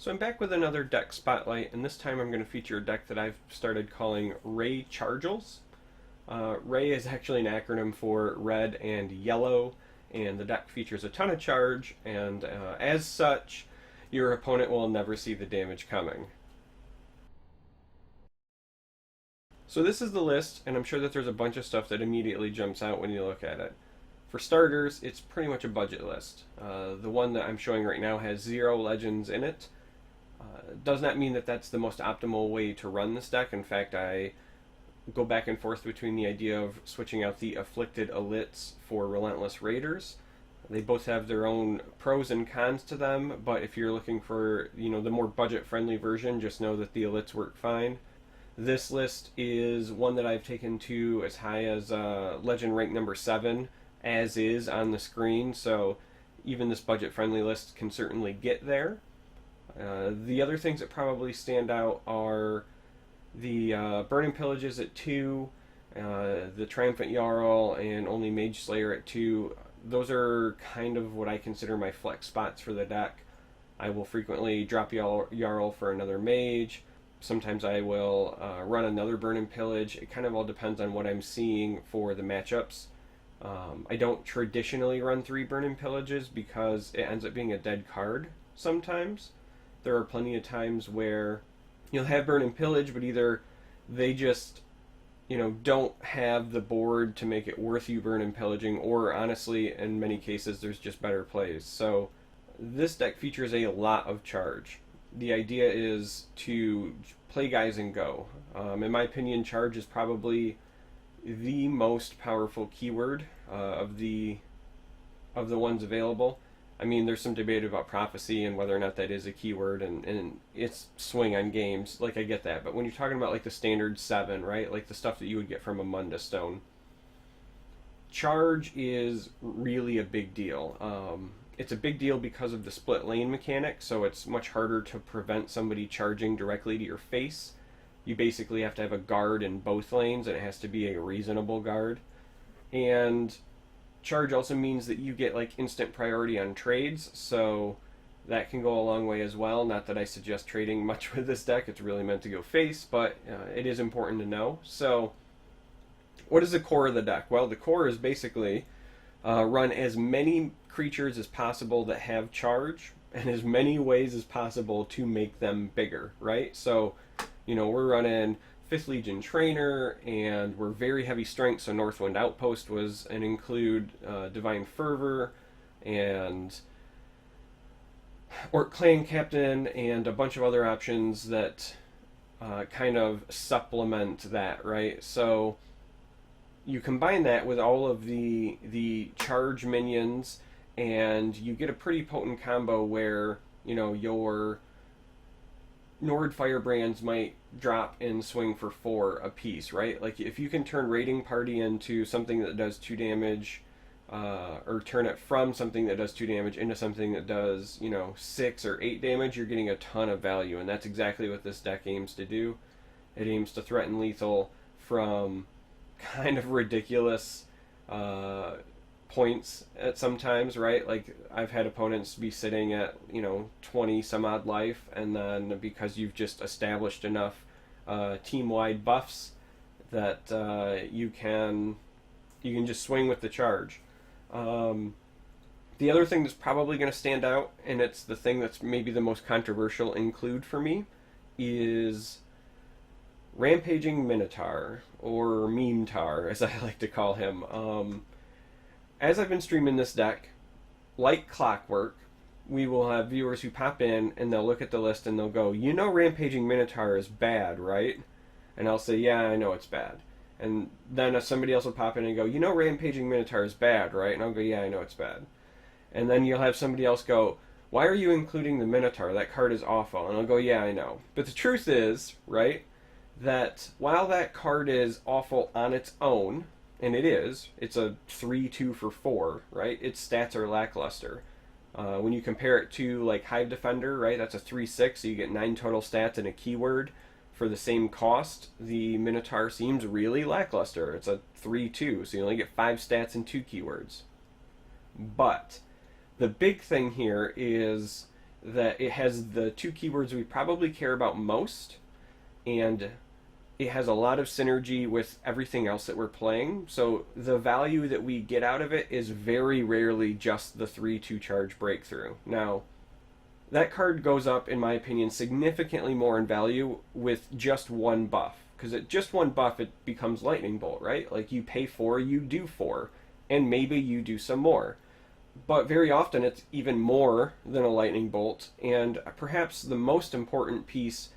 So I'm back with another deck spotlight, and this time I'm going to feature a deck that I've started calling Ray Chargles. Ray is actually an acronym for red and yellow, and the deck features a ton of charge, and as such, your opponent will never see the damage coming. So this is the list, and I'm sure that there's a bunch of stuff that immediately jumps out when you look at it. For starters, it's pretty much a budget list. The one that I'm showing right now has 0 legends in it. Does not mean that that's the most optimal way to run this deck. In fact, I go back and forth between the idea of switching out the Afflicted Elites for Relentless Raiders. They both have their own pros and cons to them, but if you're looking for, the more budget-friendly version, just know that the Elites work fine. This list is one that I've taken to as high as Legend rank number 7, as is on the screen, so even this budget-friendly list can certainly get there. The other things that probably stand out are the Burning Pillages at 2, the Triumphant Jarl, and only Mage Slayer at 2. Those are kind of what I consider my flex spots for the deck. I will frequently drop Jarl for another Mage. Sometimes I will run another Burning Pillage. It kind of all depends on what I'm seeing for the matchups. I don't traditionally run 3 Burning Pillages because it ends up being a dead card sometimes. There are plenty of times where you'll have Burning Pillage, but either they just, don't have the board to make it worth you Burning Pillaging, or honestly, in many cases, there's just better plays. So this deck features a lot of charge. The idea is to play guys and go. In my opinion, charge is probably the most powerful keyword of the ones available. I mean, there's some debate about prophecy and whether or not that is a keyword, and its swing on games. Like, I get that, but when you're talking about like the standard 7, right, like the stuff that you would get from a Munda Stone, charge is really a big deal. It's a big deal because of the split lane mechanic, so it's much harder to prevent somebody charging directly to your face. You basically have to have a guard in both lanes, and it has to be a reasonable guard. And charge also means that you get like instant priority on trades, so that can go a long way as well. Not that I suggest trading much with this deck, it's really meant to go face, but it is important to know. So what is the core of the deck? Well, the core is basically run as many creatures as possible that have charge, and as many ways as possible to make them bigger, right? So, we're running 5th Legion Trainer, and we're very heavy strength, so Northwind Outpost was an include, Divine Fervor, and Orc Clan Captain, and a bunch of other options that kind of supplement that, right? So you combine that with all of the charge minions, and you get a pretty potent combo where, your Nord Firebrands might drop and swing for 4 a piece, right? Like, if you can turn Raiding Party into something that does 2 damage, or turn it from something that does 2 damage into something that does, 6 or 8 damage, you're getting a ton of value, and that's exactly what this deck aims to do. It aims to threaten lethal from kind of ridiculous points at sometimes, right? Like, I've had opponents be sitting at 20 some odd life, and then because you've just established enough team-wide buffs that you can just swing with the charge. The other thing that's probably going to stand out, and it's the thing that's maybe the most controversial include for me, is Rampaging Minotaur, or Minotaur, as I like to call him. As I've been streaming this deck, like clockwork, we will have viewers who pop in and they'll look at the list and they'll go, Rampaging Minotaur is bad, right? And I'll say, yeah, I know it's bad. And then somebody else will pop in and go, Rampaging Minotaur is bad, right? And I'll go, yeah, I know it's bad. And then you'll have somebody else go, why are you including the Minotaur? That card is awful. And I'll go, yeah, I know. But the truth is, right, that while that card is awful on its own, and it's a 3-2 for 4, right? Its stats are lackluster. When you compare it to like Hive Defender, right, that's a 3-6, so you get 9 total stats and a keyword for the same cost. The Minotaur seems really lackluster. It's a 3-2, so you only get 5 stats and 2 keywords. But the big thing here is that it has the two keywords we probably care about most, and it has a lot of synergy with everything else that we're playing. So the value that we get out of it is very rarely just the 3/2 charge breakthrough. Now, that card goes up, in my opinion, significantly more in value with just one buff. Because at just one buff, it becomes Lightning Bolt, right? Like you pay 4, you do 4, and maybe you do some more. But very often it's even more than a Lightning Bolt, and perhaps the most important piece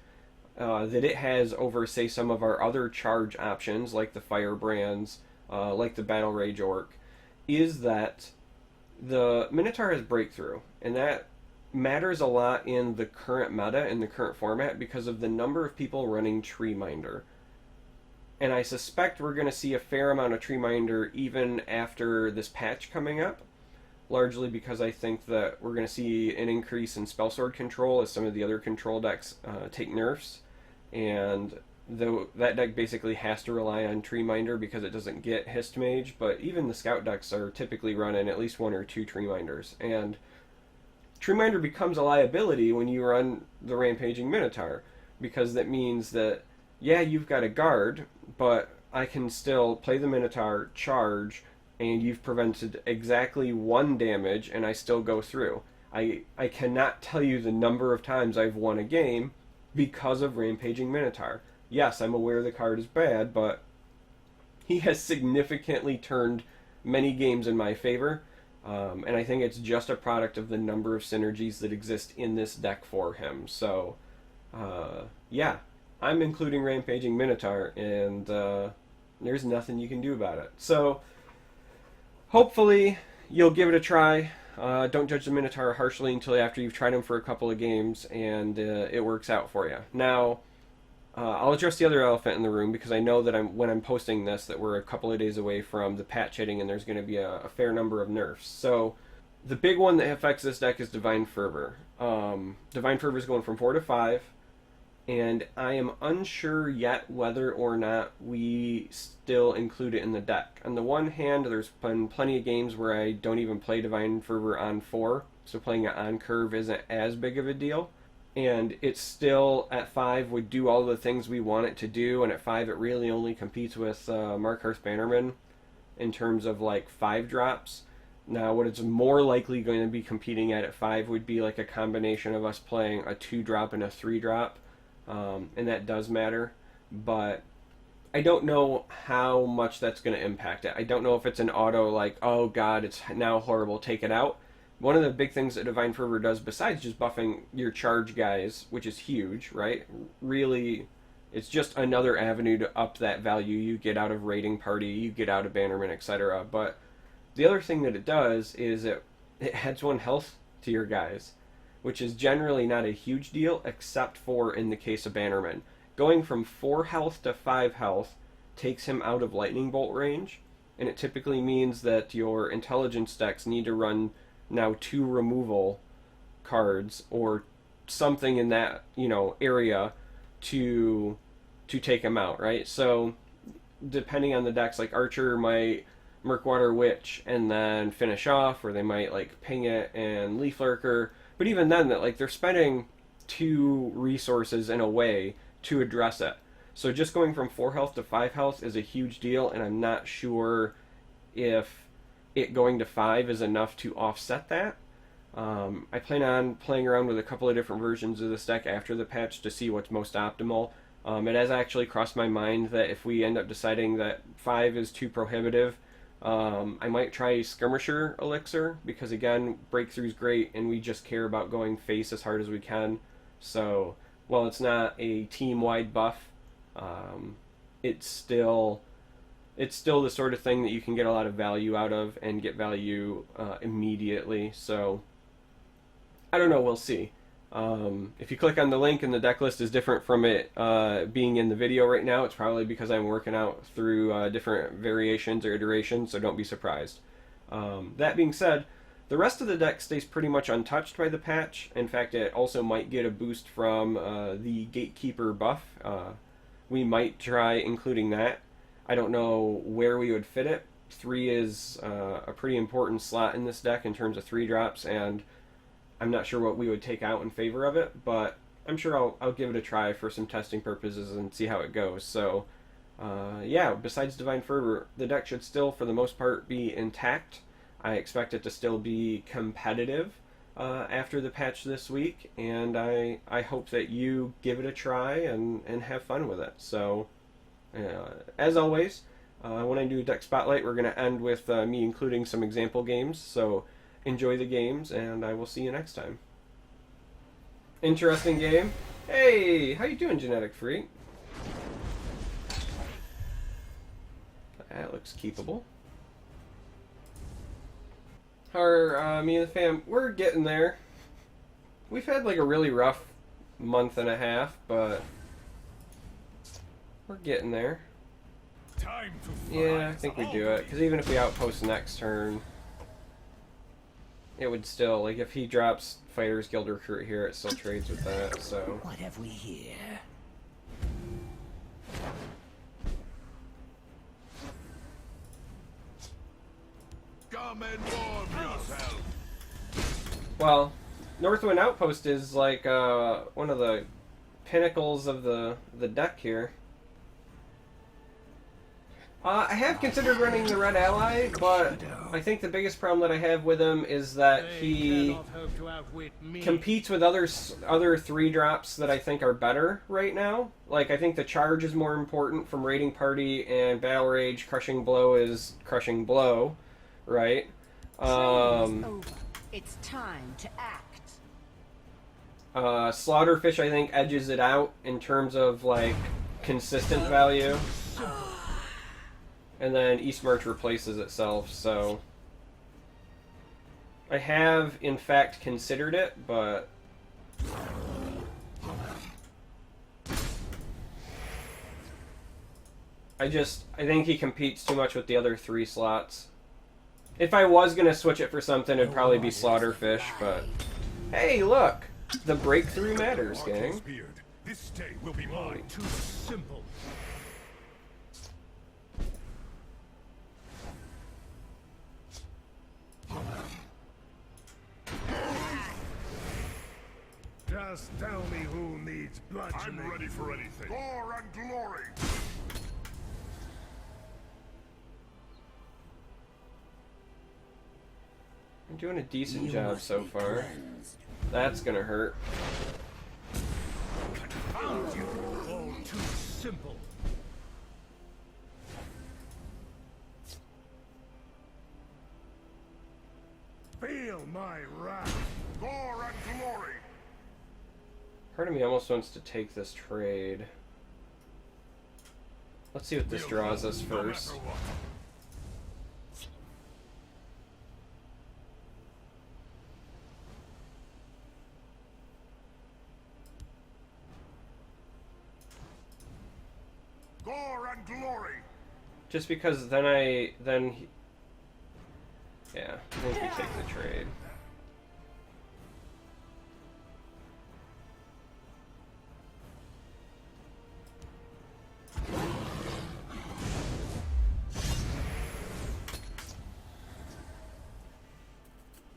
that it has over, say, some of our other charge options, like the Firebrands, like the Battle Rage Orc, is that the Minotaur has Breakthrough, and that matters a lot in the current meta, in the current format, because of the number of people running Tree Minder. And I suspect we're going to see a fair amount of Tree Minder even after this patch coming up, largely because I think that we're going to see an increase in Spellsword control as some of the other control decks take nerfs. And though that deck basically has to rely on Tree Minder because it doesn't get Hist Mage, but even the Scout decks are typically running at least 1 or 2 Tree Minders. And Tree Minder becomes a liability when you run the Rampaging Minotaur, because that means that, yeah, you've got a guard, but I can still play the Minotaur, charge, and you've prevented exactly 1 damage, and I still go through. I cannot tell you the number of times I've won a game because of Rampaging Minotaur. Yes, I'm aware the card is bad, but he has significantly turned many games in my favor. And I think it's just a product of the number of synergies that exist in this deck for him. So, yeah, I'm including Rampaging Minotaur, and there's nothing you can do about it. So, hopefully, you'll give it a try. Don't judge the Minotaur harshly until after you've tried him for a couple of games, and it works out for you. Now, I'll address the other elephant in the room, because I know that when I'm posting this that we're a couple of days away from the patch hitting, and there's going to be a fair number of nerfs. So the big one that affects this deck is Divine Fervor. Divine Fervor is going from 4 to 5, and I am unsure yet whether or not we still include it in the deck. On the one hand, there's been plenty of games where I don't even play Divine Fervor on 4, so playing it on curve isn't as big of a deal. And it still, at 5, would do all the things we want it to do, and at 5 it really only competes with Markarth Bannerman in terms of, like, 5 drops. Now, what it's more likely going to be competing at 5 would be, like, a combination of us playing a 2-drop and a 3-drop, and that does matter, but I don't know how much that's going to impact it. I don't know if it's an auto, like, oh god, it's now horrible, take it out. One of the big things that Divine Fervor does, besides just buffing your charge guys, which is huge, right? Really, it's just another avenue to up that value you get out of Raiding Party, you get out of Bannerman, etc. But the other thing that it does is it adds 1 health to your guys, which is generally not a huge deal, except for in the case of Bannerman. Going from 4 health to 5 health takes him out of Lightning Bolt range, and it typically means that your intelligence decks need to run now 2 removal cards or something in that, area to take him out, right? So depending on the decks, like Archer might Murkwater Witch and then finish off, or they might like ping it and Leaf Lurker. But even then, that like they're spending 2 resources in a way to address it. So just going from 4 health to 5 health is a huge deal, and I'm not sure if it going to 5 is enough to offset that. I plan on playing around with a couple of different versions of this deck after the patch to see what's most optimal. It has actually crossed my mind that if we end up deciding that 5 is too prohibitive, I might try Skirmisher Elixir, because again, Breakthrough's great and we just care about going face as hard as we can. So while it's not a team-wide buff, it's still the sort of thing that you can get a lot of value out of and get value immediately. So I don't know, we'll see. If you click on the link and the deck list is different from it being in the video right now, it's probably because I'm working out through different variations or iterations, so don't be surprised. That being said, the rest of the deck stays pretty much untouched by the patch. In fact, it also might get a boost from the Gatekeeper buff. We might try including that. I don't know where we would fit it. 3 is a pretty important slot in this deck in terms of 3 drops, and I'm not sure what we would take out in favor of it, but I'm sure I'll give it a try for some testing purposes and see how it goes. So, yeah, besides Divine Fervor, the deck should still, for the most part, be intact. I expect it to still be competitive after the patch this week, and I hope that you give it a try and have fun with it. So, as always, when I do Deck Spotlight, we're going to end with me including some example games. So, enjoy the games, and I will see you next time. Interesting game. Hey, how you doing, Genetic Freak? That looks keepable. Me and the fam, we're getting there. We've had like a really rough month and a half, but we're getting there. Time to Yeah, I think we do it. Because even if we outpost next turn, it would still, like, if he drops Fighters Guild Recruit here, it still trades with that, so. What have we here? Come and warm yourself. Well, Northwind Outpost is like one of the pinnacles of the deck here. I have considered running the Red Ally, but I think the biggest problem that I have with him is that he competes with other 3-drops that I think are better right now. Like, I think the Charge is more important from Raiding Party, and Battle Rage Crushing Blow is Crushing Blow, right? It's time to act. Slaughterfish, I think, edges it out in terms of, like, consistent value. And then East March replaces itself, so I have, in fact, considered it, but I think he competes too much with the other 3 slots. If I was going to switch it for something, it'd probably be Slaughterfish, but hey, look! The breakthrough matters, gang. This day will be mine. Too simple. Just tell me who needs bludgeoning. I'm ready for anything. Gore and glory. I'm doing a decent job so far. That's gonna hurt. Confound you. All too simple. Feel my wrath. Gore and glory. Part of me almost wants to take this trade. Let's see what this draws us first. Gore and glory. Just because then yeah, I think we take the trade.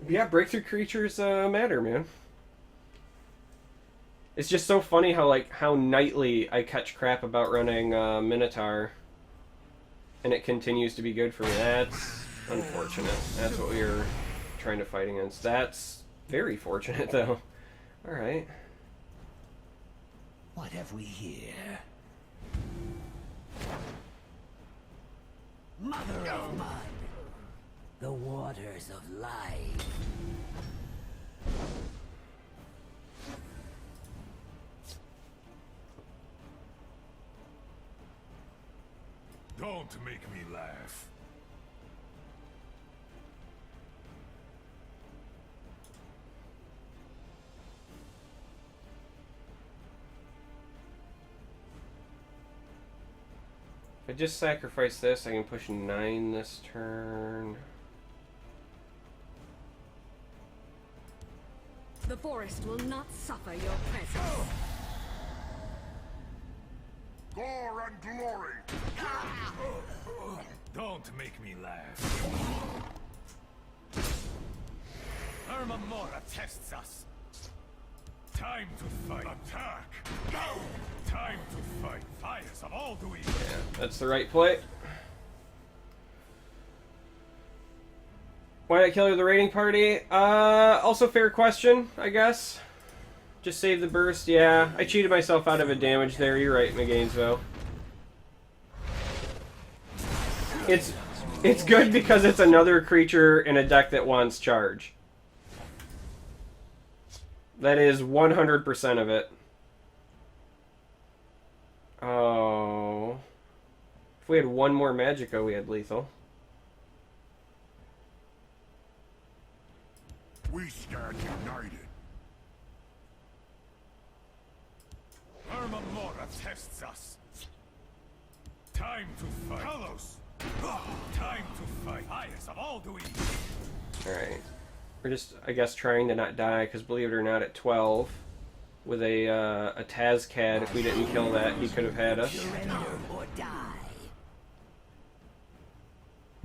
Yeah, breakthrough creatures matter, man. It's just so funny how nightly I catch crap about running Minotaur, and it continues to be good for me. That's unfortunate. That's what we were trying to fight against. That's very fortunate, though. All right. What have we here? Mother of Mud. The waters of life. Don't make me laugh. If I just sacrifice this, I can push 9 this turn. The forest will not suffer your presence. Gore and glory. Don't make me laugh. Armamora tests us. Time to fight. Attack! Go! Time to fight. Fires of all do evil. Yeah, that's the right play. Why not kill the raiding party? Also fair question, I guess. Just save the burst. Yeah, I cheated myself out of a damage there. You're right, McGainsville. It's good because it's another creature in a deck that wants charge. That is 100% of it. Oh. If we had one more Magico, we had lethal. We stand united. Armamora tests us. Time to fight. Kalos! Time to fight. Fires of all do evil. Alright. We're just, I guess, trying to not die, because believe it or not, at 12, with a Tazcad, if we didn't kill that, he could have had us. Surrender or die.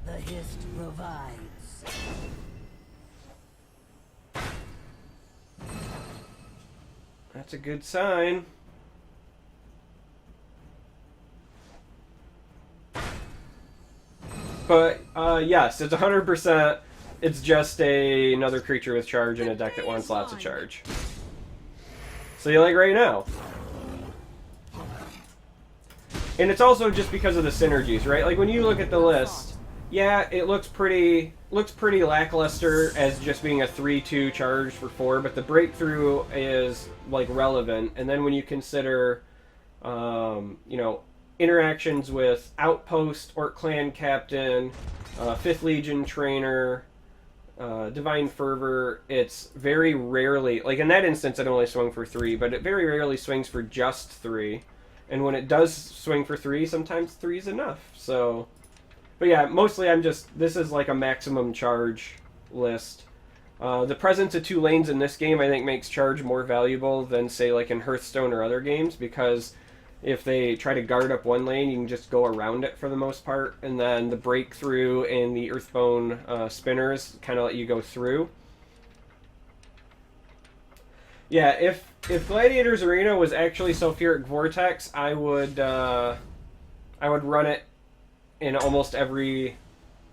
The Hist provides. That's a good sign. But, yes, it's 100%. It's just another creature with charge in a deck that wants lots of charge. So you like right now. And it's also just because of the synergies, right? Like when you look at the list, yeah, it looks pretty lackluster as just being a 3/2 charge for 4, but the breakthrough is like relevant. And then when you consider, you know, interactions with Outpost, Orc Clan Captain, 5th Legion Trainer, Divine Fervor, it's very rarely, like in that instance it only swung for 3, but it very rarely swings for just 3. And when it does swing for 3, sometimes 3 is enough. So, but yeah, mostly this is like a maximum charge list. The presence of 2 lanes in this game I think makes charge more valuable than say like in Hearthstone or other games, because if they try to guard up one lane, you can just go around it for the most part, and then the breakthrough and the Earthbone spinners kind of let you go through. Yeah, if Gladiator's Arena was actually Sulfuric Vortex, I would run it in almost every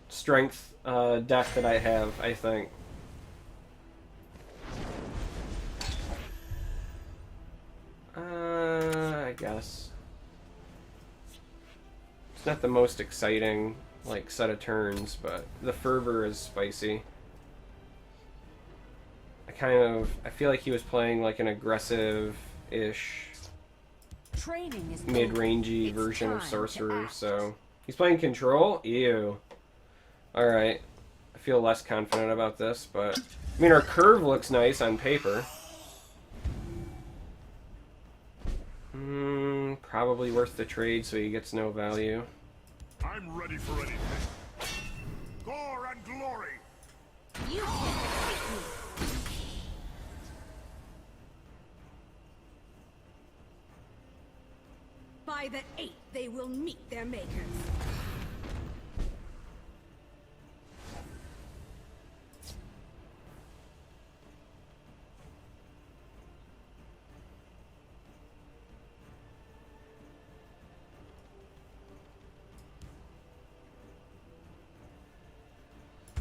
strength deck that I have, I think. I guess. It's not the most exciting, like, set of turns, but the Fervor is spicy. I feel like he was playing, like, an aggressive-ish, mid-rangey version of Sorcerer, so... He's playing Control? Ew. Alright. I feel less confident about this, but... I mean, our curve looks nice on paper. Probably worth the trade so he gets no value. I'm ready for anything. Gore and glory! You can't defeat me. By the 8th, they will meet their makers.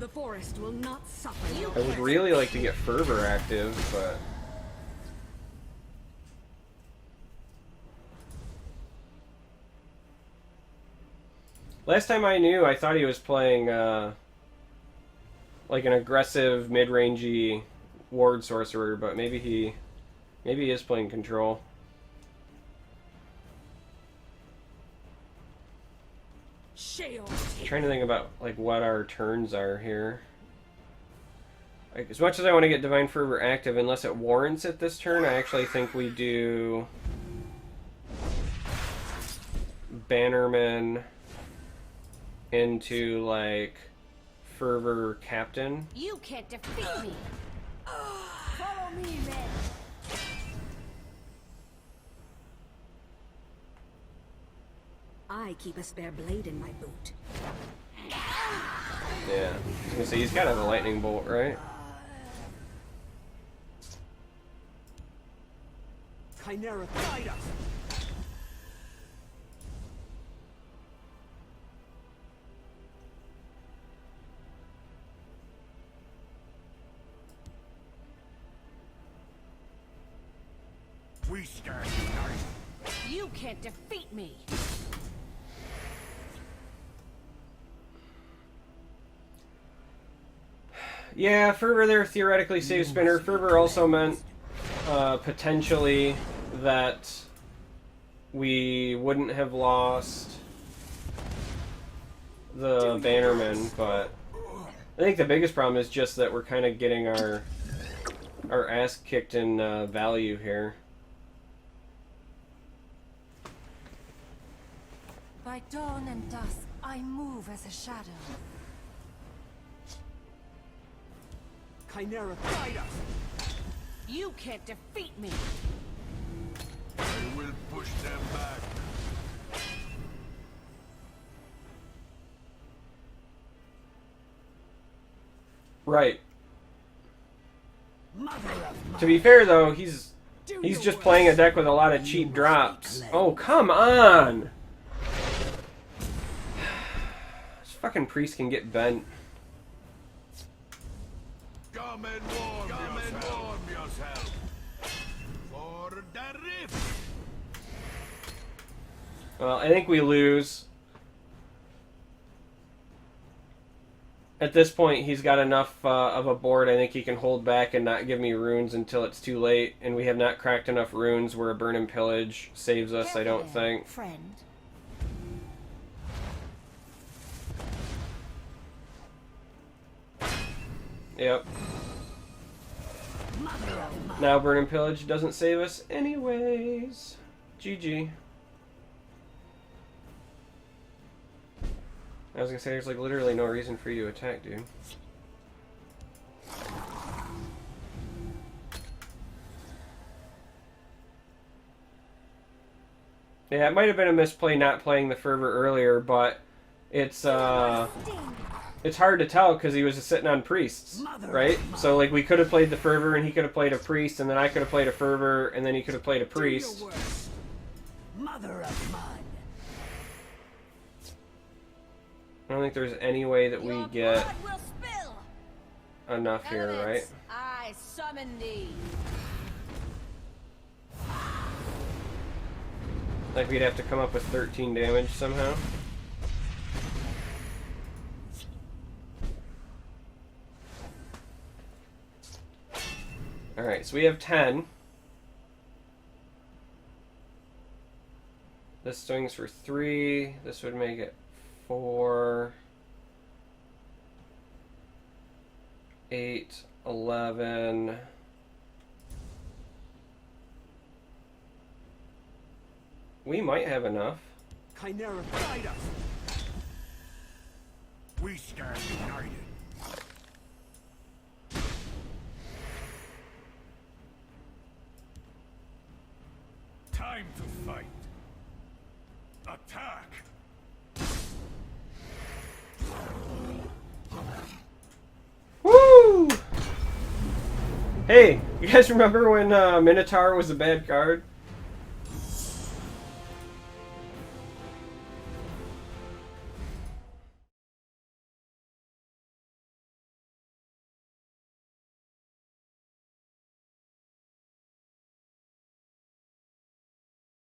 The forest will not suffer your I would really like to get Fervor active, but... Last time I knew, I thought he was playing, like an aggressive, mid-rangey ward sorcerer, but maybe he is playing Control. I'm trying to think about like what our turns are here. Like, as much as I want to get Divine Fervor active, unless it warrants it this turn, I actually think we do Bannerman into like Fervor Captain. You can't defeat me. Follow me, man. I keep a spare blade in my boot. Yeah. I was gonna say, he's got a lightning bolt, right? Chimera, guide us! We scarce unite. You can't defeat me. Yeah, fervor there theoretically saves spinner. Fervor also meant potentially that we wouldn't have lost the bannerman, but I think the biggest problem is just that we're kind of getting our ass kicked in value here. By dawn and dusk, I move as a shadow. Chimera, guide us! You can't defeat me. We will push them back. Right. Mother of To be fair though, he's just playing a deck with a lot of cheap drops. Oh, come on! This fucking priest can get bent. Come and warm yourself. For the rift. Well, I think we lose. At this point, he's got enough of a board. I think he can hold back and not give me runes until it's too late. And we have not cracked enough runes where a burn and pillage saves us, I don't think. Friend. Yep. Now burn and pillage doesn't save us anyways. GG. I was gonna say, there's like literally no reason for you to attack, dude. Yeah, it might have been a misplay not playing the fervor earlier, but it's hard to tell because he was just sitting on priests, right? So like we could have played the fervor and he could have played a priest, and then I could have played a fervor and then he could have played a priest. Mother of mud. I don't think there's any way that we Your get blood will spill. enough here, right? Elements, I summon thee. Like we'd have to come up with 13 damage somehow. Alright, so we have 10. This swings for 3. This would make it 4, 8, 11. We might have enough. Chimera, guide us! We scarce united. Time to fight. Attack. Woo! Hey, you guys remember when Minotaur was a bad card?